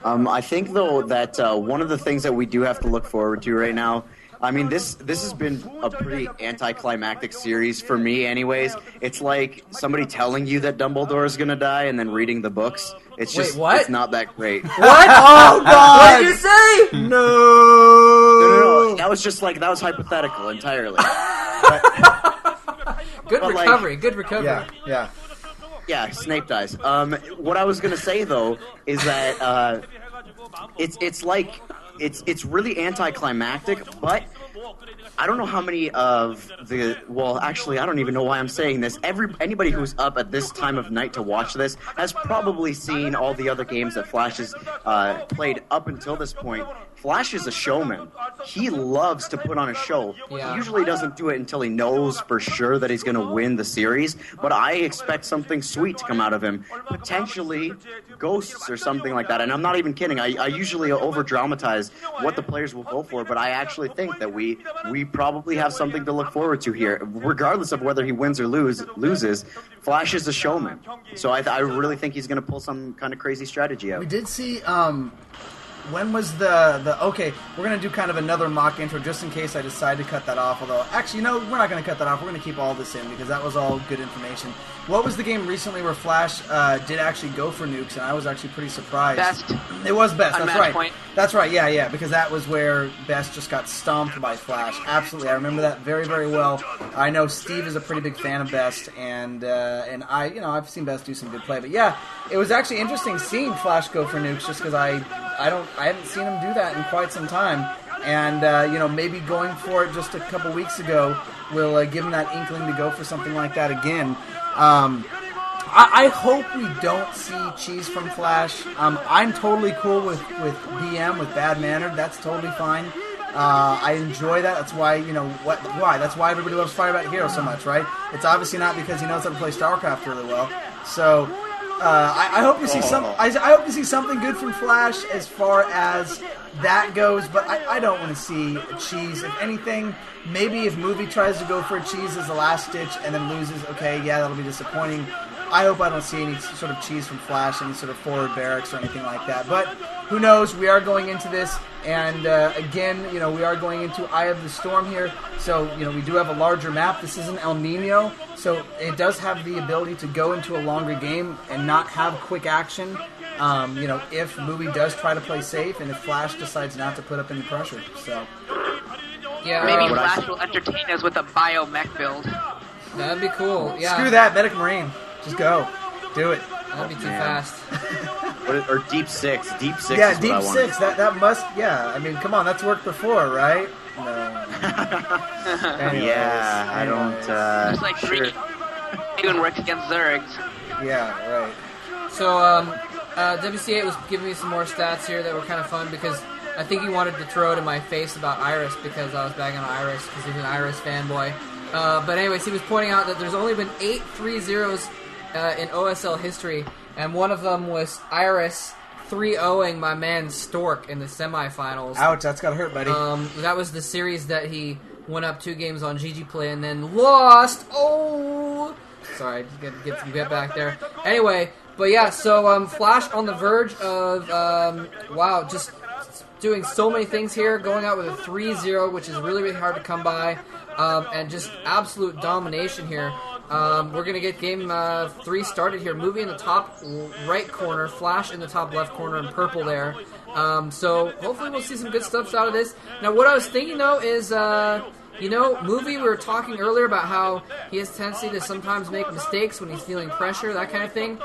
I think though that one of the things that we do have to look forward to right now. I mean, this has been a pretty anticlimactic series for me, anyways. It's like somebody telling you that Dumbledore is gonna die and then reading the books. It's just it's not that great. What? Oh God! What did you say? No. That was just that was hypothetical entirely. Good recovery. Good recovery. Yeah. Yeah, Snape dies. What I was gonna say though is that it's really anticlimactic, but I don't know how many of the actually I don't even know why I'm saying this. Anybody who's up at this time of night to watch this has probably seen all the other games that FlaSh has played up until this point. FlaSh is a showman. He loves to put on a show. Yeah. He usually doesn't do it until he knows for sure that he's going to win the series, but I expect something sweet to come out of him. Potentially ghosts or something like that. And I'm not even kidding. I usually over-dramatize what the players will go for, but I actually think that we probably have something to look forward to here. Regardless of whether he wins or loses, FlaSh is a showman. So I really think he's going to pull some kind of crazy strategy out. We did see... when was the okay, we're going to do kind of another mock intro just in case I decide to cut that off, although actually no, we're not going to cut that off. We're going to keep all this in because that was all good information. What was the game recently where FlaSh did actually go for nukes, and I was actually pretty surprised. Best. It was Best, that's right. Point. That's right, yeah, because that was where Best just got stomped by FlaSh. Absolutely, I remember that very, very well. I know Steve is a pretty big fan of Best, and I've seen Best do some good play, but yeah, it was actually interesting seeing FlaSh go for nukes just because I haven't seen him do that in quite some time, and maybe going for it just a couple weeks ago will give him that inkling to go for something like that again. I hope we don't see cheese from FlaSh. I'm totally cool with BM, with Bad Mannered. That's totally fine. I enjoy that. That's why, why? That's why everybody loves Firebat Hero so much, right? It's obviously not because he knows how to play StarCraft really well. So, I hope you see I hope you see something good from FlaSh as far as that goes, but I don't want to see a cheese. If anything, maybe if mOvie tries to go for a cheese as the last stitch and then loses, okay, yeah, that'll be disappointing. I hope I don't see any sort of cheese from FlaSh, any sort of forward barracks or anything like that. But who knows? We are going into this, and again, we are going into Eye of the Storm here. So, we do have a larger map. This isn't El Nino, so it does have the ability to go into a longer game and not have quick action. If mOvie does try to play safe, and if FlaSh decides not to put up any pressure. So, yeah, maybe FlaSh will entertain us with a biomech build. That'd be cool. Yeah. Screw that, Medic Marine. Just go. Do it. That'd be too fast. Or Deep Six. Deep Six. Yeah, is Deep what I Six. That must. Yeah. I mean, come on. That's worked before, right? No. Yeah. I don't. It's like sure. even works against Zergs. Yeah. Right. So, WC8 was giving me some more stats here that were kind of fun because I think he wanted to throw it in my face about Iris because I was bagging on Iris because he's an Iris fanboy. But anyways, he was pointing out that there's only been 8 3-0s in OSL history, and one of them was Iris 3-0ing my man Stork in the semifinals. Ouch, that's gotta hurt, buddy. That was the series that he went up 2 games on GG Play and then lost. Oh! Sorry, get back there. Anyway, but yeah, so FlaSh on the verge of, just doing so many things here, going out with a 3-0, which is really, really hard to come by, and just absolute domination here. We're going to get game 3 started here. mOvie in the top right corner, FlaSh in the top left corner in purple there. So hopefully we'll see some good stuff out of this. Now what I was thinking though is, mOvie, we were talking earlier about how he has a tendency to sometimes make mistakes when he's feeling pressure, that kind of thing.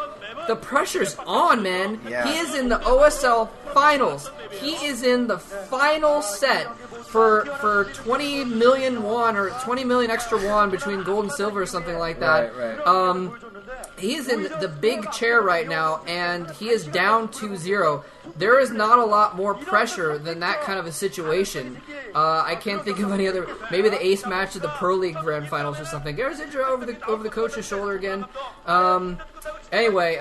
The pressure's on, man. Yeah. He is in the OSL finals. He is in the final set for 20 million won or 20 million extra won between gold and silver or something like that. Right. He's in the big chair right now, and he is down 2-0. There is not a lot more pressure than that kind of a situation. I can't think of any other. Maybe the ace match of the Pro League Grand Finals or something. Garzidra over the coach's shoulder again. Anyway,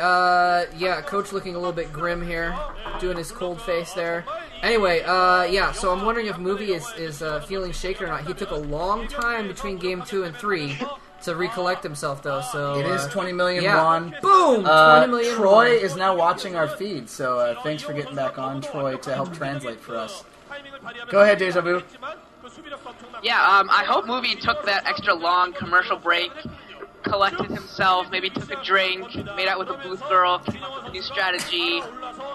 coach looking a little bit grim here, doing his cold face there. Anyway, so I'm wondering if mOvie is feeling shaken or not. He took a long time between game 2 and 3 to recollect himself, though. So It is 20 million yeah. won. Boom! 20 million Troy won. is now watching our feed, so thanks for getting back on, Troy, to help translate for us. Go ahead, Deja Vu. Yeah, I hope movie took that extra long commercial break, collected himself, maybe took a drink, made out with a booth girl, came up with a new strategy,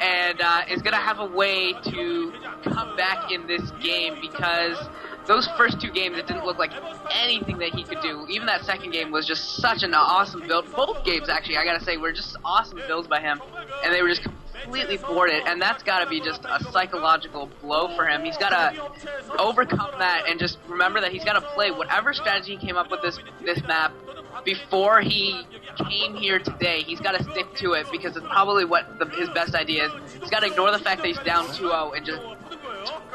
and is going to have a way to come back in this game, because those first two games, it didn't look like anything that he could do. Even that second game was just such an awesome build. Both games, actually, I got to say, were just awesome builds by him, and they were just completely thwarted, and that's got to be just a psychological blow for him. He's got to overcome that and just remember that he's got to play whatever strategy he came up with this map before he came here today. He's got to stick to it, because it's probably what his best idea is. He's got to ignore the fact that he's down 2-0 and just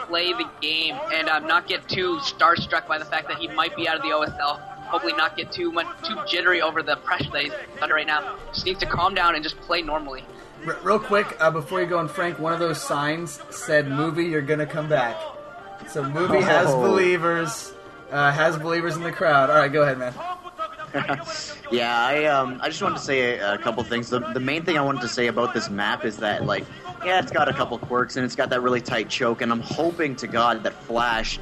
play the game and not get too starstruck by the fact that he might be out of the OSL. Hopefully not get too jittery over the pressure that he's under right now. Just needs to calm down and just play normally. Real quick, before you go on, Frank, one of those signs said, "Movie, you're gonna come back." So movie has believers in the crowd. All right, go ahead, man. Yeah, I just wanted to say a couple things. The main thing I wanted to say about this map is that, like, yeah, it's got a couple quirks and it's got that really tight choke, and I'm hoping to God that FlaSh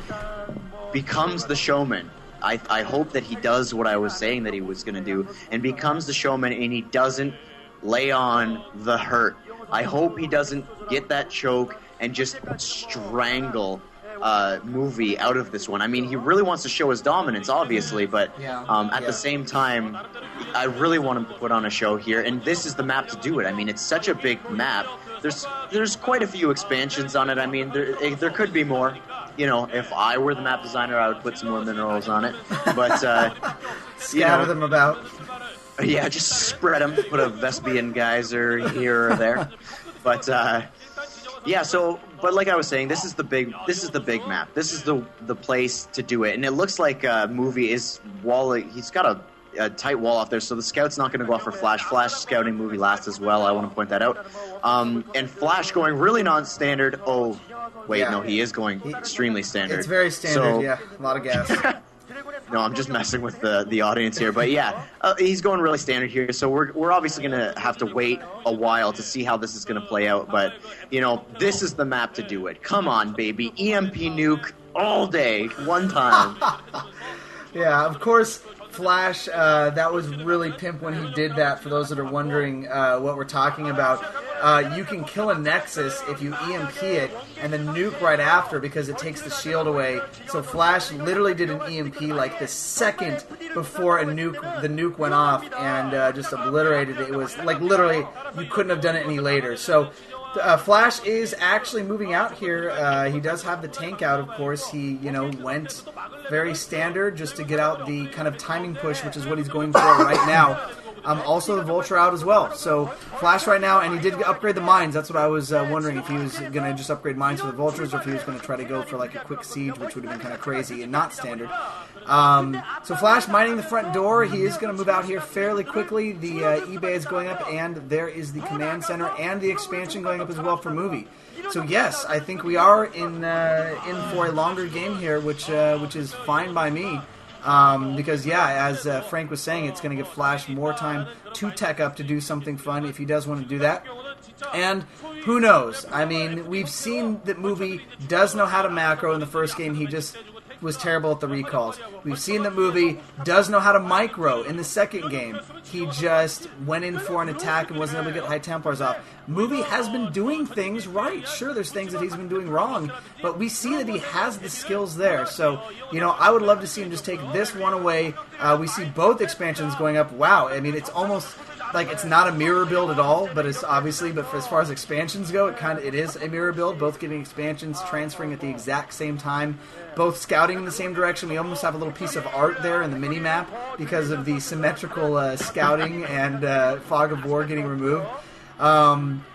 becomes the showman. I hope that he does what I was saying that he was going to do and becomes the showman, and he doesn't lay on the hurt. I hope he doesn't get that choke and just strangle movie out of this one. I mean, he really wants to show his dominance, obviously, but at the same time, I really want him to put on a show here, and this is the map to do it. I mean, it's such a big map. There's quite a few expansions on it. I mean, there could be more. You know, if I were the map designer, I would put some more minerals on it. But scatter them about. Yeah, just spread them. Put a Vespian geyser here or there. But yeah, so but like I was saying, this is the big map. This is the place to do it. And it looks like movie is walling. He's got a tight wall off there, so the scout's not going to go off for FlaSh. FlaSh scouting movie last as well. I want to point that out. And FlaSh going really non-standard. Oh, wait, no, he is going extremely standard. It's very standard. So, yeah, a lot of gas. No, I'm just messing with the audience here, but yeah, he's going really standard here. So we're obviously going to have to wait a while to see how this is going to play out. But you know, this is the map to do it. Come on, baby, EMP nuke all day, one time. Yeah, of course. FlaSh, that was really pimp when he did that. For those that are wondering what we're talking about, you can kill a Nexus if you EMP it and then nuke right after, because it takes the shield away. So FlaSh literally did an EMP like the second before the nuke went off, and just obliterated it. It was like literally you couldn't have done it any later. So FlaSh is actually moving out here. He does have the tank out, of course. He, went very standard just to get out the kind of timing push, which is what he's going for right now. Also the Vulture out as well. So FlaSh right now, and he did upgrade the mines. That's what I was wondering, if he was going to just upgrade mines for the Vultures, or if he was going to try to go for like a quick siege, which would have been kind of crazy and not standard. So FlaSh mining the front door. He is going to move out here fairly quickly. The eBay is going up, and there is the command center and the expansion going up as well for movie. So yes, I think we are in for a longer game here, which is fine by me. Because as Frank was saying, it's going to give FlaSh more time to tech up to do something fun if he does want to do that. And who knows? I mean, we've seen that movie does know how to macro. In the first game, he just was terrible at the recalls. We've seen that movie does know how to micro. In the second game, he just went in for an attack and wasn't able to get high Templars off. Movie has been doing things right. Sure, there's things that he's been doing wrong, but we see that he has the skills there. So, I would love to see him just take this one away. We see both expansions going up. Wow, I mean, it's almost like it's not a mirror build at all, but it's obviously, but as far as expansions go, it is a mirror build, both getting expansions, transferring at the exact same time, both scouting in the same direction. We almost have a little piece of art there in the mini-map because of the symmetrical scouting and fog of war getting removed.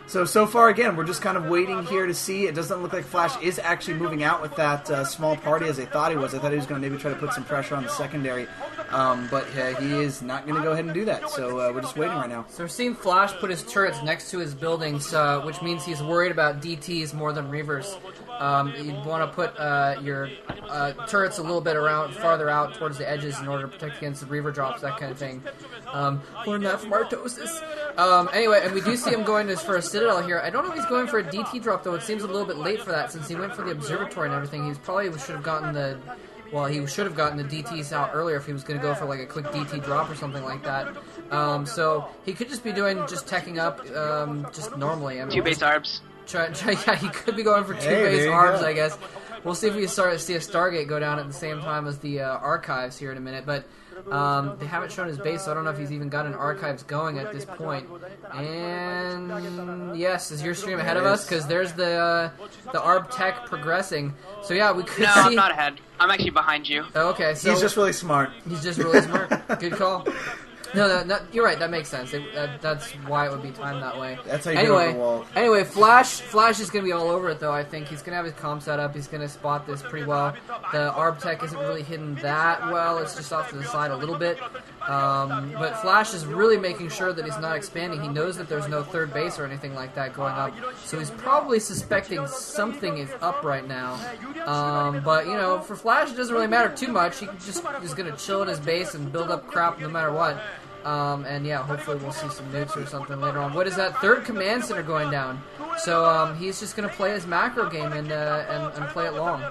So far, again, we're just kind of waiting here to see. It doesn't look like FlaSh is actually moving out with that small party as I thought he was. I thought he was going to maybe try to put some pressure on the secondary. But he is not going to go ahead and do that. So we're just waiting right now. So we're seeing FlaSh put his turrets next to his buildings, which means he's worried about DTs more than Reavers. You'd want to put your turrets a little bit farther out towards the edges in order to protect against the Reaver drops, that kind of thing. Learned that from Artosis. Anyway, and we do see him going for a Citadel here. I don't know if he's going for a DT drop, though. It seems a little bit late for that since he went for the Observatory and everything. He probably should have gotten the... Well, he should have gotten the DTs out earlier if he was going to go for like a quick DT drop or something like that. So he could just be teching up just normally. I mean, 2 base arbs. Yeah, he could be going for 2 base arbs, I guess. We'll see if we start to see a Stargate go down at the same time as the Archives here in a minute. But they haven't shown his base, so I don't know if he's even got an Archives going at this point. And yes, is your stream ahead of us? Because there's the Arb Tech progressing. So yeah, we could see... No, I'm not ahead. I'm actually behind you. Oh, okay, so... He's just really smart. He's just really smart. Good call. No, you're right. That makes sense. That's why it would be timed that way. That's how you do it on the wall. Anyway, FlaSh is going to be all over it, though, I think. He's going to have his comm set up. He's going to spot this pretty well. The Arb Tech isn't really hidden that well. It's just off to the side a little bit. But FlaSh is really making sure that he's not expanding. He knows that there's no third base or anything like that going up. So he's probably suspecting something is up right now. But, you know, for FlaSh, it doesn't really matter too much. He's going to chill at his base and build up crap no matter what. And yeah, hopefully we'll see some nukes or something later on. What is that? 3rd command center going down. So he's just going to play his macro game and play it long.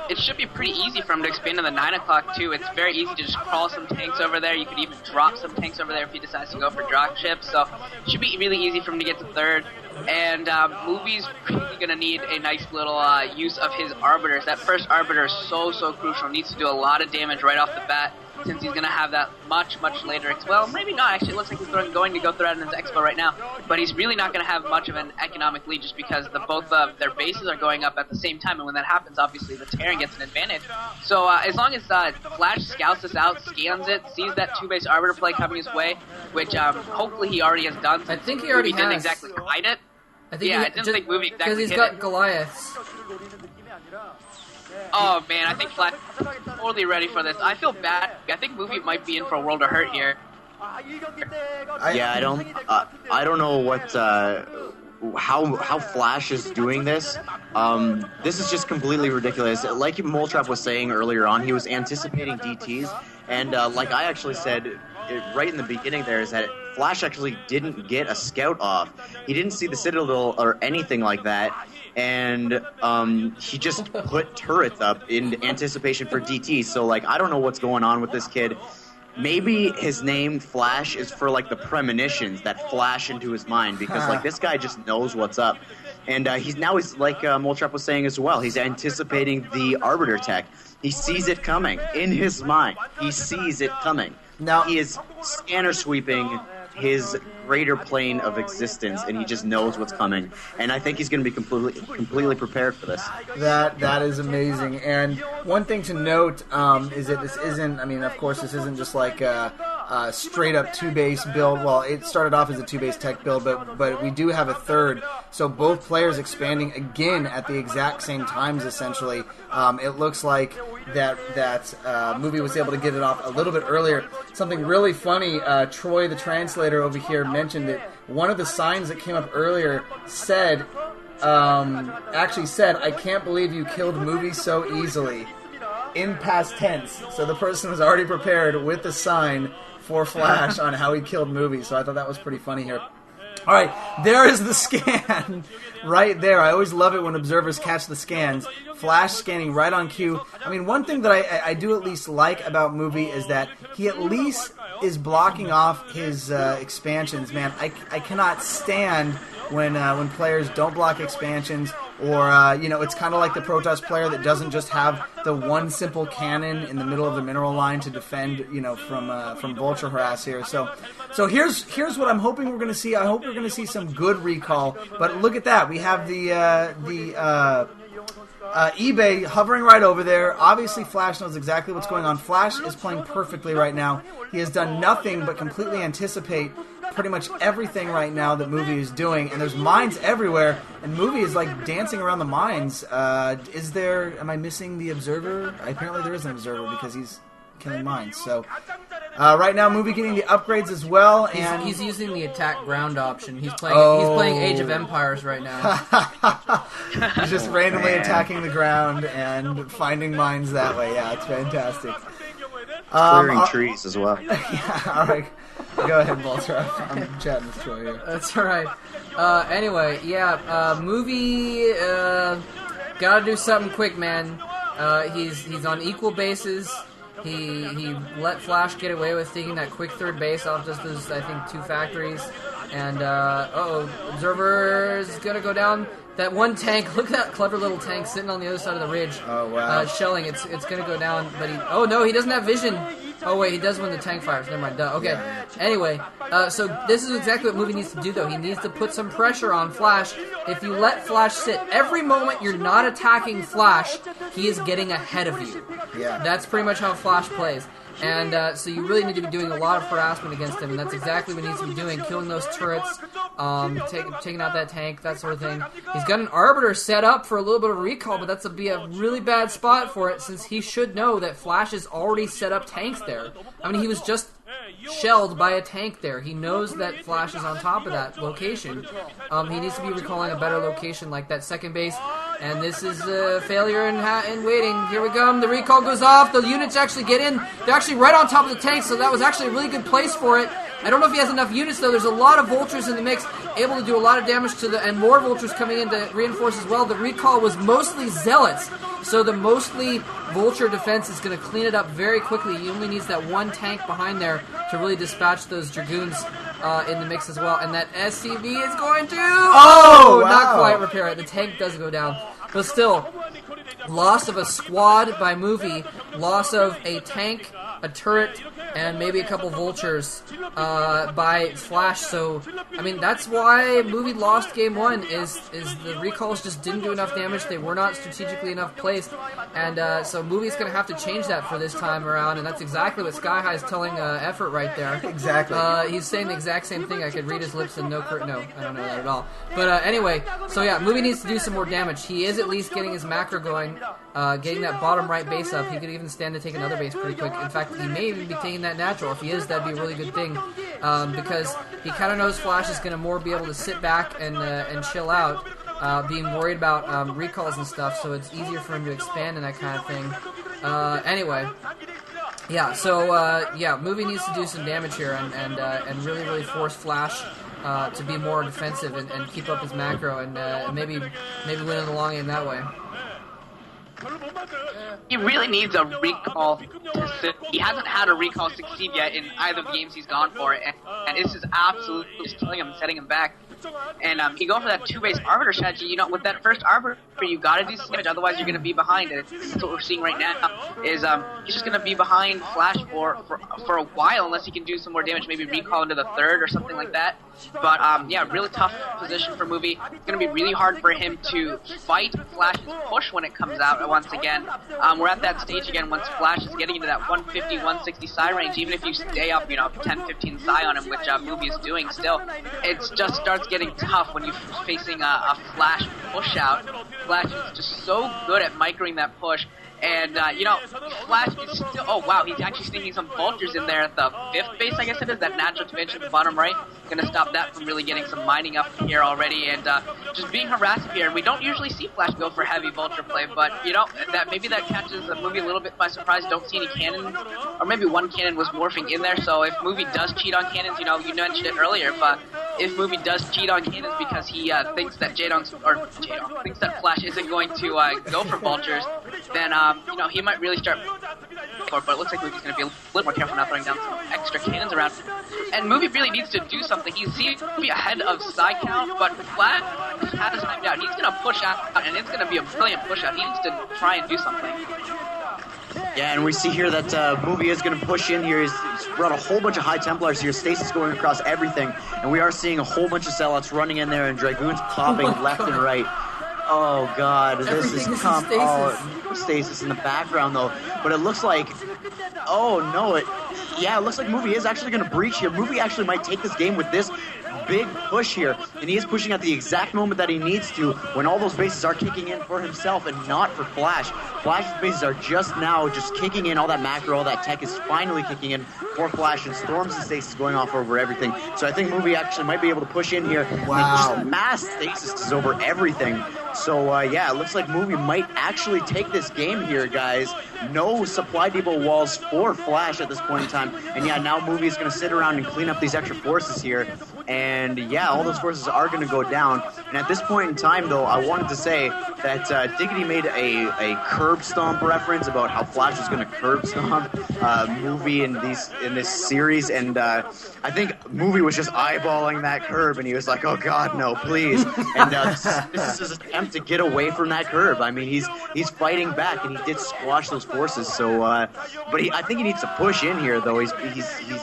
It should be pretty easy for him to expand to the 9 o'clock too. It's very easy to just crawl some tanks over there. You could even drop some tanks over there if he decides to go for drop ships. So it should be really easy for him to get to 3rd. And Movie's really going to need a nice little use of his Arbiters. That first Arbiter is so crucial. Needs to do a lot of damage right off the bat, since he's going to have that much later. Well, maybe not, actually. It looks like he's going to go through that into Expo right now. But he's really not going to have much of an economic lead just because both of their bases are going up at the same time. And when that happens, obviously, the Terran gets an advantage. So as long as FlaSh scouts this out, scans it, sees that 2-base Arbiter play coming his way, which hopefully he already has done. I think he already didn't exactly hide it. I think I didn't think Movie exactly because he's got Goliaths. Oh man, I think FlaSh is totally ready for this. I feel bad. I think Movie might be in for a world of hurt here. Yeah, I don't know what how FlaSh is doing this. This is just completely ridiculous. Like Moletrap was saying earlier on, he was anticipating DTs, and like I actually said right in the beginning there, is that FlaSh actually didn't get a scout off. He didn't see the Citadel or anything like that, and he just put turrets up in anticipation for DT. So, like, I don't know what's going on with this kid. Maybe his name FlaSh is for, like, the premonitions that flash into his mind, because, like, this guy just knows what's up. And he's like Moletrap was saying as well, he's anticipating the Arbiter tech. He sees it coming in his mind. He sees it coming. Now he is scanner sweeping his greater plane of existence, and he just knows what's coming. And I think he's going to be completely prepared for this. That is amazing. And one thing to note is that this isn't, I mean, of course, this isn't just like a straight up 2-base build. Well, it started off as a 2-base tech build, but we do have a third. So both players expanding again at the exact same times, essentially. It looks like that movie was able to get it off a little bit earlier. Something really funny, Troy the translator over here mentioned that one of the signs that came up earlier said, I can't believe you killed Movie so easily, in past tense. So the person was already prepared with the sign for FlaSh on how he killed Movie. So I thought that was pretty funny here. All right, there is the scan right there. I always love it when observers catch the scans. FlaSh scanning right on cue. I mean, one thing that I do at least like about Movie is that he at least is blocking off his expansions. Man, I cannot stand when players don't block expansions, or it's kind of like the Protoss player that doesn't just have the one simple cannon in the middle of the mineral line to defend, from vulture harass here. So here's what I'm hoping we're going to see. I hope we're going to see some good recall. But look at that, we have the eBay hovering right over there. Obviously, FlaSh knows exactly what's going on. FlaSh is playing perfectly right now. He has done nothing but completely anticipate pretty much everything right now that Movie is doing, and there's mines everywhere, and Movie is like dancing around the mines. Am I missing the observer? Apparently there is an observer because he's killing mines. So Right now, movie getting the upgrades as well, and He's using the attack ground option. He's playing Age of Empires right now. he's just randomly attacking the ground and finding mines that way. Yeah, it's fantastic. Clearing trees as well. Yeah, all right. Go ahead, Walter. I'm chatting with Troy here. That's alright. Anyway, yeah, movie, gotta do something quick, man. He's on equal bases. He let FlaSh get away with taking that quick third base off just those, I think, 2 factories. And, Observer's gonna go down. That one tank, look at that clever little tank sitting on the other side of the ridge. Oh, wow. Shelling, it's gonna go down, but oh no, he doesn't have vision. Oh wait, he does when the tank fires. Never mind. Duh. Okay. Yeah. Anyway, so this is exactly what movie needs to do, though. He needs to put some pressure on FlaSh. If you let FlaSh sit, every moment you're not attacking FlaSh, he is getting ahead of you. Yeah. That's pretty much how FlaSh plays. And so you really need to be doing a lot of harassment against him, and that's exactly what he needs to be doing, killing those turrets, taking out that tank, that sort of thing. He's got an Arbiter set up for a little bit of recall, but that's be a really bad spot for it, since he should know that FlaSh has already set up tanks there. I mean, he was just shelled by a tank there. He knows that FlaSh is on top of that location. He needs to be recalling a better location like that second base. And this is a failure in waiting. Here we go. The recall goes off. The units actually get in. They're actually right on top of the tank, so that was actually a really good place for it. I don't know if he has enough units, though. There's a lot of vultures in the mix, able to do a lot of damage to and more vultures coming in to reinforce as well. The recall was mostly zealots, so the mostly vulture defense is going to clean it up very quickly. He only needs that one tank behind there to really dispatch those dragoons in the mix as well. And that SCV is going to... Oh, wow. Not quite repair it. The tank does go down. But still, loss of a squad by movie, loss of a tank, a turret, and maybe a couple vultures by FlaSh. So, I mean, that's why movie lost game 1, is the recalls just didn't do enough damage. They were not strategically enough placed. And so movie's going to have to change that for this time around, and that's exactly what Sky High is telling Effort right there. Exactly. He's saying the exact same thing. I could read his lips and no, I don't know that at all. But anyway, so yeah, movie needs to do some more damage. He is at least getting his macro going, getting that bottom right base up. He could even stand to take another base pretty quick. In fact, he may even be taking that natural. If he is, that'd be a really good thing, because he kind of knows FlaSh is going to more be able to sit back and chill out, being worried about recalls and stuff, so it's easier for him to expand and that kind of thing. Anyway, yeah, so yeah, movie needs to do some damage here and really force FlaSh to be more defensive and keep up his macro and maybe win in the long game that way. He really needs a recall to sit. He hasn't had a recall succeed yet in either of the games he's gone for, and this is absolutely just killing him, setting him back. And you go for that 2-base Arbiter strategy. You know, with that first Arbiter, you got to do some damage, otherwise you're going to be behind. And that's what we're seeing right now. Is he's just going to be behind FlaSh for a while, unless he can do some more damage, maybe recall into the third or something like that. But yeah, really tough position for movie. It's going to be really hard for him to fight FlaSh's push when it comes out once again. We're at that stage again once FlaSh is getting into that 150, 160 psi range. Even if you stay up, 10, 15 psi on him, which movie is doing still, it just starts getting tough when you're facing a FlaSh push out. FlaSh is just so good at microing that push. And, FlaSh is still... Oh, wow, he's actually sneaking some vultures in there at the 5th base, I guess it is, that natural convention at the bottom right. Gonna stop that from really getting some mining up here already, and just being harassed here. We don't usually see FlaSh go for heavy vulture play, but, maybe that catches the movie a little bit by surprise. Don't see any cannons, or maybe one cannon was morphing in there, so if movie does cheat on cannons, you mentioned it earlier, but if movie does cheat on cannons because he thinks that thinks that FlaSh isn't going to go for vultures, then he might really start for it, but it looks like movie's going to be a little more careful now, throwing down some extra cannons around. And movie really needs to do something. He seems to be ahead of side count, but FlaSh has timed out. He's going to push out, and it's going to be a brilliant push out. He needs to try and do something. Yeah, and we see here that movie is going to push in here. He's brought a whole bunch of High Templars here. Stasis going across everything, and we are seeing a whole bunch of Zealots running in there and Dragoons popping left and right. Oh God, this is Stasis in the background though. But it looks like, it looks like movie is actually going to breach here. Movie actually might take this game with this big push here, and he is pushing at the exact moment that he needs to when all those bases are kicking in for himself and not for FlaSh. FlaSh's bases are just now kicking in. All that macro, all that tech is finally kicking in for FlaSh, and Storm's stasis is going off over everything. So I think mOvie actually might be able to push in here. Wow. And just mass stasis is over everything. So, yeah, it looks like mOvie might actually take this game here, guys. No supply depot walls for FlaSh at this point in time. And, yeah, now mOvie is going to sit around and clean up these extra forces here. And, yeah, all those forces are going to go down. And at this point in time, though, I wanted to say that Diggity made a curb stomp reference about how FlaSh was going to curb stomp mOvie in this series. And I think mOvie was just eyeballing that curb, and he was like, oh, God, no, please. And this is his attempt to get away from that curb. I mean, he's fighting back, and he did squash those forces. So, but I think he needs to push in here, though. He's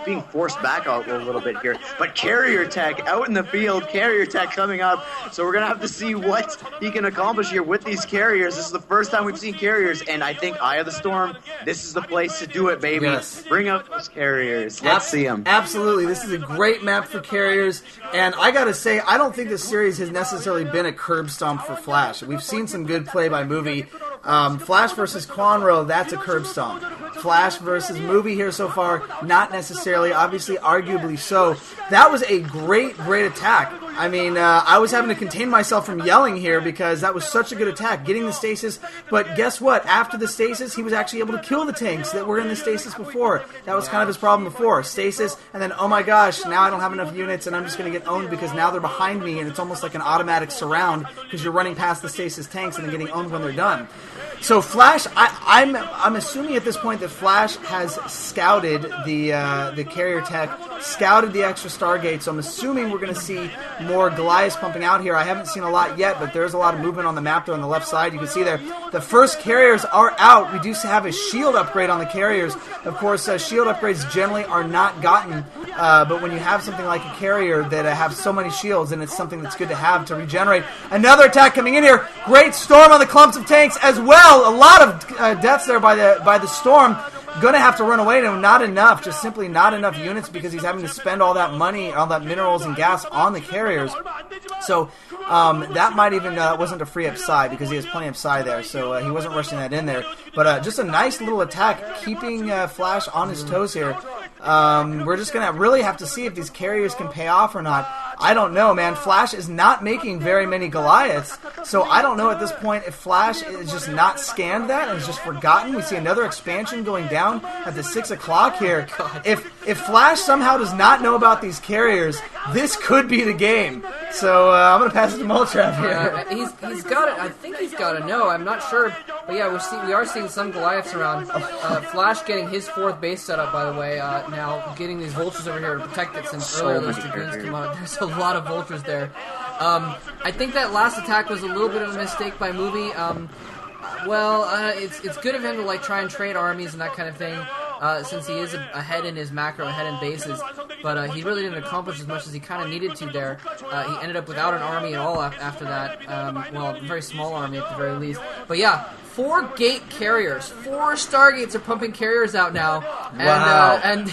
being forced back a little bit here. But Carrier Tech out in the field, Carrier Tech coming up. So we're gonna have to see what he can accomplish here with these carriers. This is the first time we've seen carriers, and I think Eye of the Storm, this is the place to do it, baby. Yes. Bring out those carriers. Let's see them. Absolutely. This is a great map for carriers, and I gotta say, I don't think this series has necessarily been a curb stomp for FlaSh. We've seen some good play by mOvie. FlaSh versus Quanro, that's a curb stomp. FlaSh versus mOvie here so far, not necessarily, obviously, arguably so. That was a great attack. I mean, I was having to contain myself from yelling here because that was such a good attack, getting the stasis. But guess what? After the stasis, he was actually able to kill the tanks that were in the stasis before. That was kind of his problem before. Stasis, and then, oh my gosh, now I don't have enough units and I'm just going to get owned because now they're behind me and it's almost like an automatic surround because you're running past the stasis tanks and then getting owned when they're done. So FlaSh, I'm assuming at this point that FlaSh has scouted the carrier tech, scouted the extra Stargate. So I'm assuming we're going to see more Goliaths pumping out here. I haven't seen a lot yet, but there's a lot of movement on the map there on the left side. You can see there the first carriers are out. We do have a shield upgrade on the carriers. Of course, shield upgrades generally are not gotten, but when you have something like a carrier that have so many shields, and it's something that's good to have to regenerate. Another attack coming in here. Great storm on the clumps of tanks as well. A lot of deaths there by the storm. Going to have to run away to him. Not enough. Just simply not enough units because he's having to spend all that money, all that minerals and gas on the carriers. So that might even wasn't to free up Psy because he has plenty of Psy there. So he wasn't rushing that in there. But just a nice little attack, keeping FlaSh on his toes here. We're just going to really have to see if these carriers can pay off or not. I don't know, man. FlaSh is not making very many Goliaths, so I don't know at this point if FlaSh is just not scanned that and is just forgotten. We see another expansion going down at the 6 o'clock here. If FlaSh somehow does not know about these carriers, this could be the game. So I'm going to pass it to Moltrap here. He's got it. I think he's got to know. I'm not sure. But yeah, we are seeing some Goliaths around. FlaSh getting his 4th base set up, by the way. Now getting these vultures over here to protect it since earlier those dragoons come out. There's a lot of vultures there. I think that last attack was a little bit of a mistake by mOvie. It's good of him to try and trade armies and that kind of thing. Since he is ahead in his macro, ahead in bases, but he really didn't accomplish as much as he kind of needed to there. He ended up without an army at all after that. A very small army at the very least. But yeah, 4 gate carriers, 4 Stargates are pumping carriers out now, and Wow. And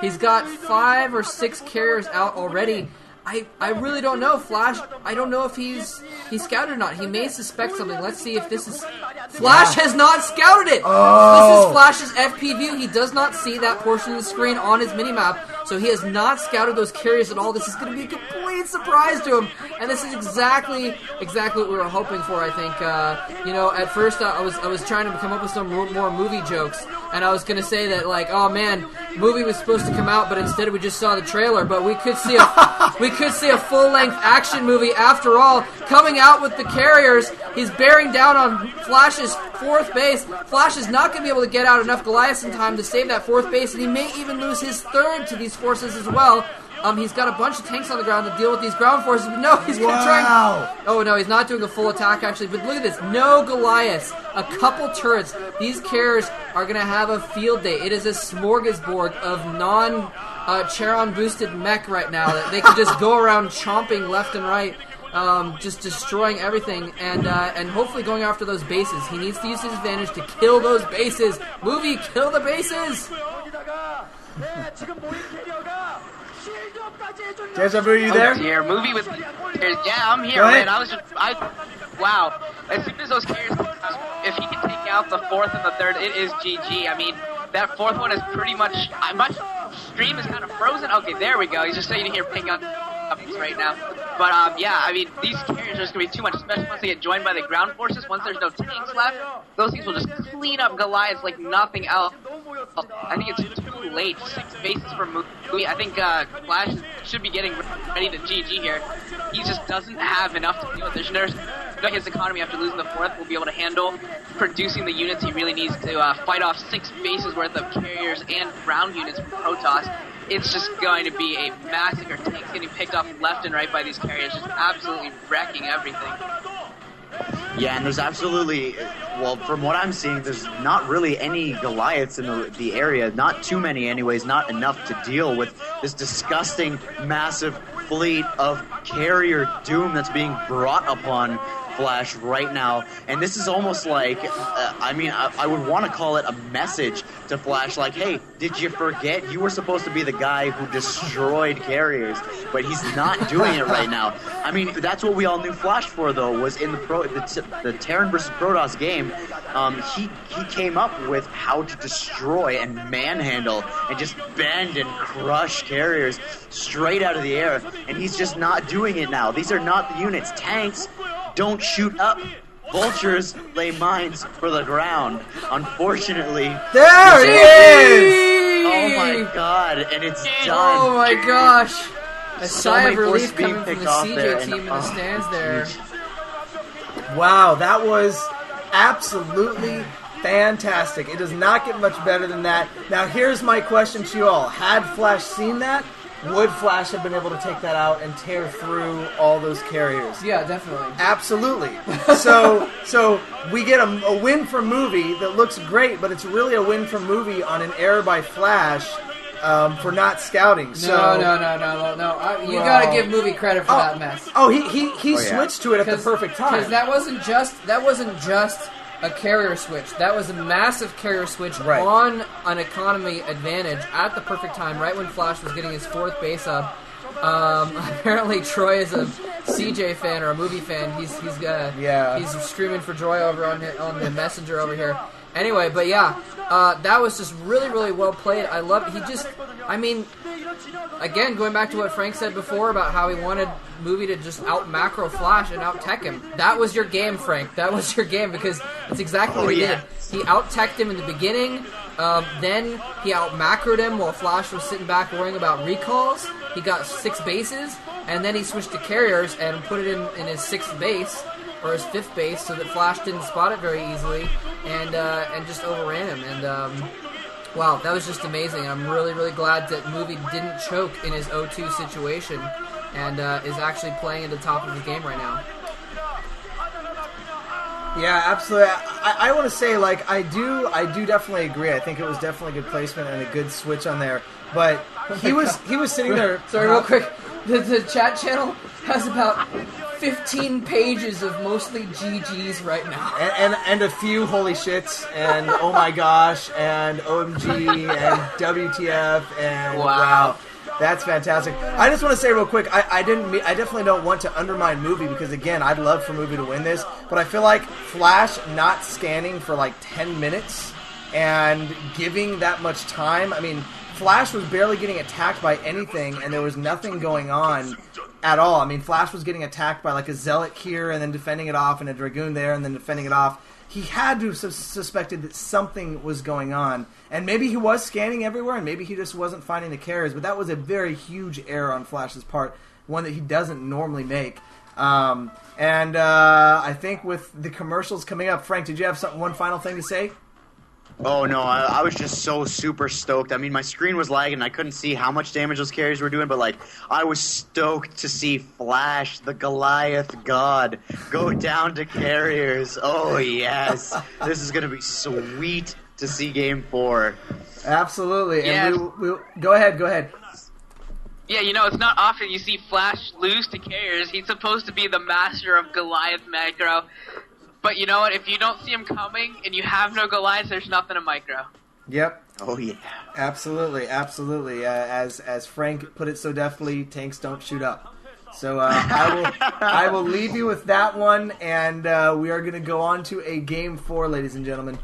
he's got 5 or 6 carriers out already. I really don't know. FlaSh, I don't know if he's scouted or not. He may suspect something. Let's see if this is... FlaSh has not scouted it! Oh. This is Flash's FP view. He does not see that portion of the screen on his minimap, so he has not scouted those carriers at all. This is going to be a complete surprise to him, and this is exactly what we were hoping for, I think. At first I was trying to come up with some more mOvie jokes, and I was going to say that, oh man, mOvie was supposed to come out, but instead we just saw the trailer, but we could see a full-length action movie after all, coming out with the carriers. He's bearing down on FlaSh's 4th base. FlaSh is not going to be able to get out enough Goliaths in time to save that 4th base, and he may even lose his 3rd to these forces as well. He's got a bunch of tanks on the ground to deal with these ground forces, but no, he's going to try. Oh no, he's not doing a full attack actually, but look at this. No Goliaths, a couple turrets. These carriers are going to have a field day. It is a smorgasbord of Charon boosted mech right now that they can just go around chomping left and right, just destroying everything, and hopefully going after those bases. He needs to use his advantage to kill those bases. mOvie, kill the bases! Deja Vu, you there? Here, movie with yeah, I'm here, Go ahead. man. Wow. As soon as those carriers, if he can take out the fourth and the third, it is GG. I mean, that fourth one is pretty much. My stream is kind of frozen. Okay, there we go. He's just sitting here picking up right now. But yeah, I mean, these carriers are just gonna be too much, especially once they get joined by the ground forces. Once there's no tanks left, those things will just clean up Goliaths like nothing else. I think it's too late. 6 bases for movie. I think FlaSh should be getting ready to GG here. He just doesn't have enough to deal with. There's no his economy after losing the fourth will be able to handle producing the units he really needs to fight off 6 bases worth of carriers and ground units from Protoss. It's just going to be a massacre. Tanks getting picked off left and right by these carriers, just absolutely wrecking everything. Yeah, and there's absolutely, well, from what I'm seeing, there's not really any Goliaths in the area. Not too many anyways, not enough to deal with this disgusting, massive fleet of carrier doom that's being brought upon FlaSh right now. And this is almost like, I would want to call it a message to FlaSh, like, hey, did you forget you were supposed to be the guy who destroyed carriers? But he's not doing it right now. I mean, that's what we all knew FlaSh for, though, was in the Terran versus Protoss game. He came up with how to destroy and manhandle and just bend and crush carriers straight out of the air, and he's just not doing it now. These are not the units. Tanks don't shoot up. Vultures lay mines for the ground. Unfortunately, There it is! oh my god, and it's done. Oh my gosh! A So sigh of many forces relief being coming from picked the off CJ there, team and, in the stands there. Wow, that was absolutely fantastic. It does not get much better than that. Now, here's my question to you all. Had FlaSh seen that, would FlaSh have been able to take that out and tear through all those carriers? Yeah, definitely. Absolutely. So we get a win for movie that looks great, but it's really a win for movie on an error by FlaSh for not scouting. No. So, You gotta give movie credit for that mess. Oh, he yeah. switched to it at the perfect time. Because that wasn't just a carrier switch. That was a massive carrier switch Right. on an economy advantage at the perfect time, right when FlaSh was getting his 4th base up. Apparently Troy is a CJ fan or a movie fan. He's screaming for joy over on the messenger over here. Anyway, but yeah, that was just really, really well played. I love it. Again, going back to what Frank said before about how he wanted Movie to just out macro FlaSh and out tech him. That was your game, Frank. That was your game because that's exactly what he did. He out teched him in the beginning. Then he out macroed him while FlaSh was sitting back worrying about recalls. He got 6 bases, and then he switched to carriers and put it in his 6th base or his 5th base so that FlaSh didn't spot it very easily and just overran him. And wow, that was just amazing. I'm really, really glad that Movie didn't choke in his 0-2 situation and is actually playing at the top of his game right now. Yeah, absolutely. I want to say, like, I do definitely agree. I think it was definitely good placement and a good switch on there. But he was sitting there. Sorry, real quick. The chat channel has about 15 pages of mostly GGs right now. And a few holy shits and oh my gosh and OMG and WTF and wow. That's fantastic. I just want to say real quick, I definitely don't want to undermine Movie because again, I'd love for Movie to win this, but I feel like FlaSh not scanning for like 10 minutes and giving that much time. I mean, FlaSh was barely getting attacked by anything and there was nothing going on at all. I mean, FlaSh was getting attacked by like a Zealot here and then defending it off and a Dragoon there and then defending it off. He had to have suspected that something was going on. And maybe he was scanning everywhere, and maybe he just wasn't finding the carriers. But that was a very huge error on FlaSh's part, one that he doesn't normally make. I think with the commercials coming up, Frank, did you have one final thing to say? Oh, no, I was just so super stoked. I mean, my screen was lagging. I couldn't see how much damage those carriers were doing, but, like, I was stoked to see FlaSh, the Goliath god, go down to carriers. Oh, yes. This is going to be sweet to see Game 4. Absolutely. Yeah. And we'll go ahead. Yeah, you know, it's not often you see FlaSh lose to carriers. He's supposed to be the master of Goliath macro. But you know what? If you don't see him coming and you have no Goliaths, there's nothing to micro. Yep. Oh yeah. Absolutely, absolutely. As Frank put it so deftly, tanks don't shoot up. So I will leave you with that one, and we are going to go on to a game 4, ladies and gentlemen.